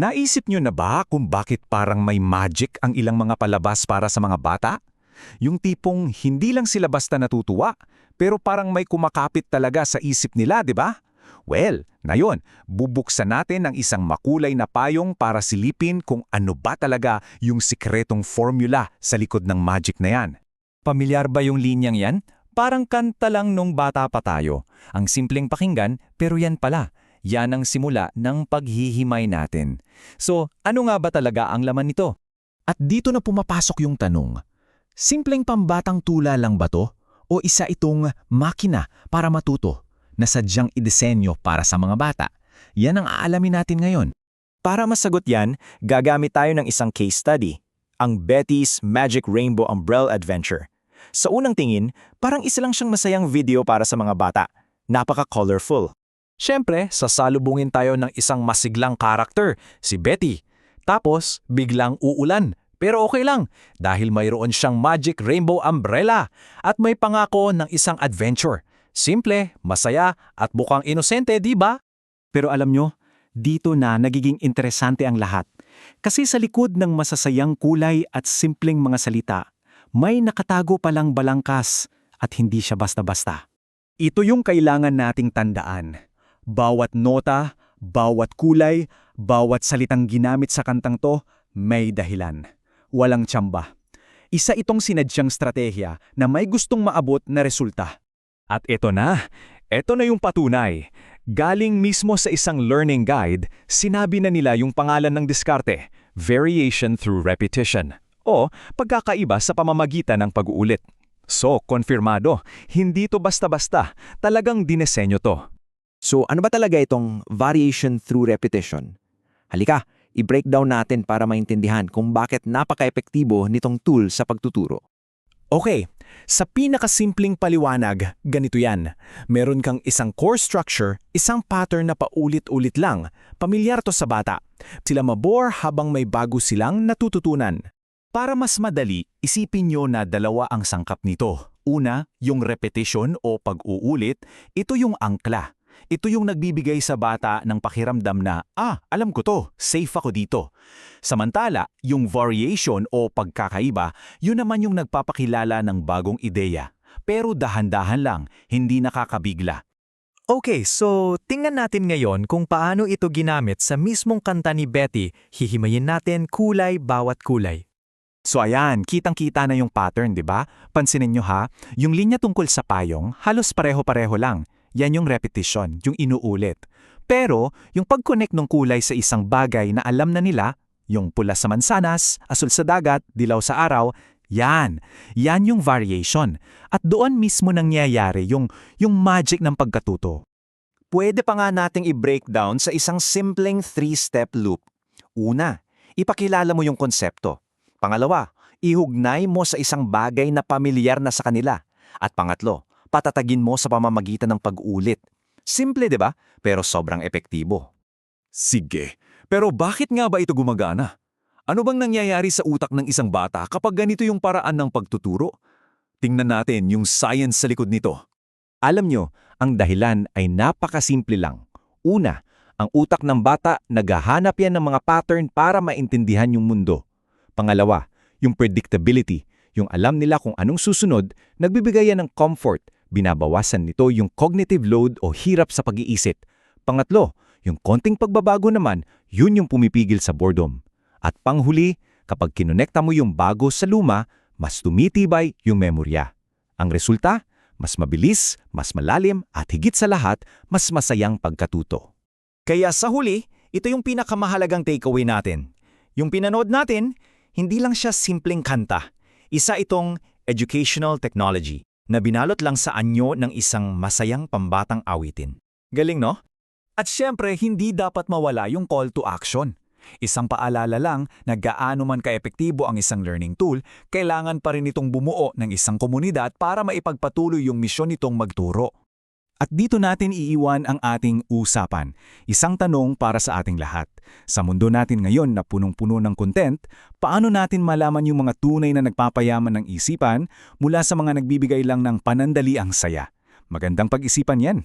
Naisip nyo na ba kung bakit parang may magic ang ilang mga palabas para sa mga bata? Yung tipong hindi lang sila basta natutuwa, pero parang may kumakapit talaga sa isip nila, di ba? Well, ngayon, bubuksan natin ang isang makulay na payong para silipin kung ano ba talaga yung sikretong formula sa likod ng magic na yan. Pamilyar ba yung linyang yan? Parang kanta lang nung bata pa tayo. Ang simpleng pakinggan, pero yan pala. Yan ang simula ng paghihimay natin. So, ano nga ba talaga ang laman nito? At dito na pumapasok yung tanong, simpleng pambatang tula lang ba to? O isa itong makina para matuto na sadyang idisenyo para sa mga bata? Yan ang aalamin natin ngayon. Para masagot yan, gagamit tayo ng isang case study, ang Betty's Magic Rainbow Umbrella Adventure. Sa unang tingin, parang isa lang siyang masayang video para sa mga bata. Napaka-colorful. Siyempre, sasalubungin tayo ng isang masiglang karakter, si Betty. Tapos, biglang uulan. Pero okay lang, dahil mayroon siyang magic rainbow umbrella at may pangako ng isang adventure. Simple, masaya at mukhang inosente, di ba? Pero alam nyo, dito na nagiging interesante ang lahat. Kasi sa likod ng masasayang kulay at simpleng mga salita, may nakatago palang balangkas at hindi siya basta-basta. Ito yung kailangan nating tandaan. Bawat nota, bawat kulay, bawat salitang ginamit sa kantang to, may dahilan. Walang tsamba. Isa itong sinadyang strategiya na may gustong maabot na resulta. At ito na yung patunay. Galing mismo sa isang learning guide, sinabi na nila yung pangalan ng diskarte, variation through repetition, o pagkakaiba sa pamamagitan ng pag-uulit. So, konfirmado, hindi to basta-basta, talagang dinesenyo to. So ano ba talaga itong variation through repetition? Halika, i-breakdown natin para maintindihan kung bakit napaka-epektibo nitong tool sa pagtuturo. Okay, sa pinakasimpleng paliwanag, ganito yan. Meron kang isang core structure, isang pattern na paulit-ulit lang. Pamilyar to sa bata. Sila mabore habang may bago silang natututunan. Para mas madali, isipin nyo na dalawa ang sangkap nito. Una, yung repetition o pag-uulit, ito yung angkla. Ito yung nagbibigay sa bata ng pakiramdam na, alam ko to, safe ako dito. Samantala, yung variation o pagkakaiba, yun naman yung nagpapakilala ng bagong ideya. Pero dahan-dahan lang, hindi nakakabigla. Okay, so tingnan natin ngayon kung paano ito ginamit sa mismong kanta ni Betty. Hihimayin natin kulay bawat kulay. So ayan, kitang-kita na yung pattern, di ba? Pansinin nyo ha, yung linya tungkol sa payong, halos pareho-pareho lang. Yan yung repetition, yung inuulit. Pero, yung pag-connect ng kulay sa isang bagay na alam na nila, yung pula sa mansanas, asul sa dagat, dilaw sa araw, yan yung variation. At doon mismo nangyayari yung magic ng pagkatuto. Pwede pa nga nating i-breakdown sa isang simpleng 3-step loop. Una, ipakilala mo yung konsepto. Pangalawa, ihugnay mo sa isang bagay na pamilyar na sa kanila. At pangatlo, patatagin mo sa pamamagitan ng pag-ulit. Simple, di ba? Pero sobrang epektibo. Sige, pero bakit nga ba ito gumagana? Ano bang nangyayari sa utak ng isang bata kapag ganito yung paraan ng pagtuturo? Tingnan natin yung science sa likod nito. Alam nyo, ang dahilan ay napakasimple lang. Una, ang utak ng bata naghahanap yan ng mga pattern para maintindihan yung mundo. Pangalawa, yung predictability, yung alam nila kung anong susunod, nagbibigay yan ng comfort, binabawasan nito yung cognitive load o hirap sa pag-iisip. Pangatlo, yung konting pagbabago naman, yun yung pumipigil sa boredom. At panghuli, kapag kinonekta mo yung bago sa luma, mas tumitibay yung memorya. Ang resulta, mas mabilis, mas malalim, at higit sa lahat, mas masayang pagkatuto. Kaya sa huli, ito yung pinakamahalagang takeaway natin. Yung pinanood natin, hindi lang siya simpleng kanta. Isa itong educational technology na binalot lang sa anyo ng isang masayang pambatang awitin. Galing, no? At syempre, hindi dapat mawala yung call to action. Isang paalala lang na gaano man kaepektibo ang isang learning tool, kailangan pa rin itong bumuo ng isang komunidad para maipagpatuloy yung misyon nitong magturo. At dito natin iiwan ang ating usapan. Isang tanong para sa ating lahat. Sa mundo natin ngayon na punong-puno ng content, paano natin malaman yung mga tunay na nagpapayaman ng isipan mula sa mga nagbibigay lang ng panandaliang saya? Magandang pag-isipan yan.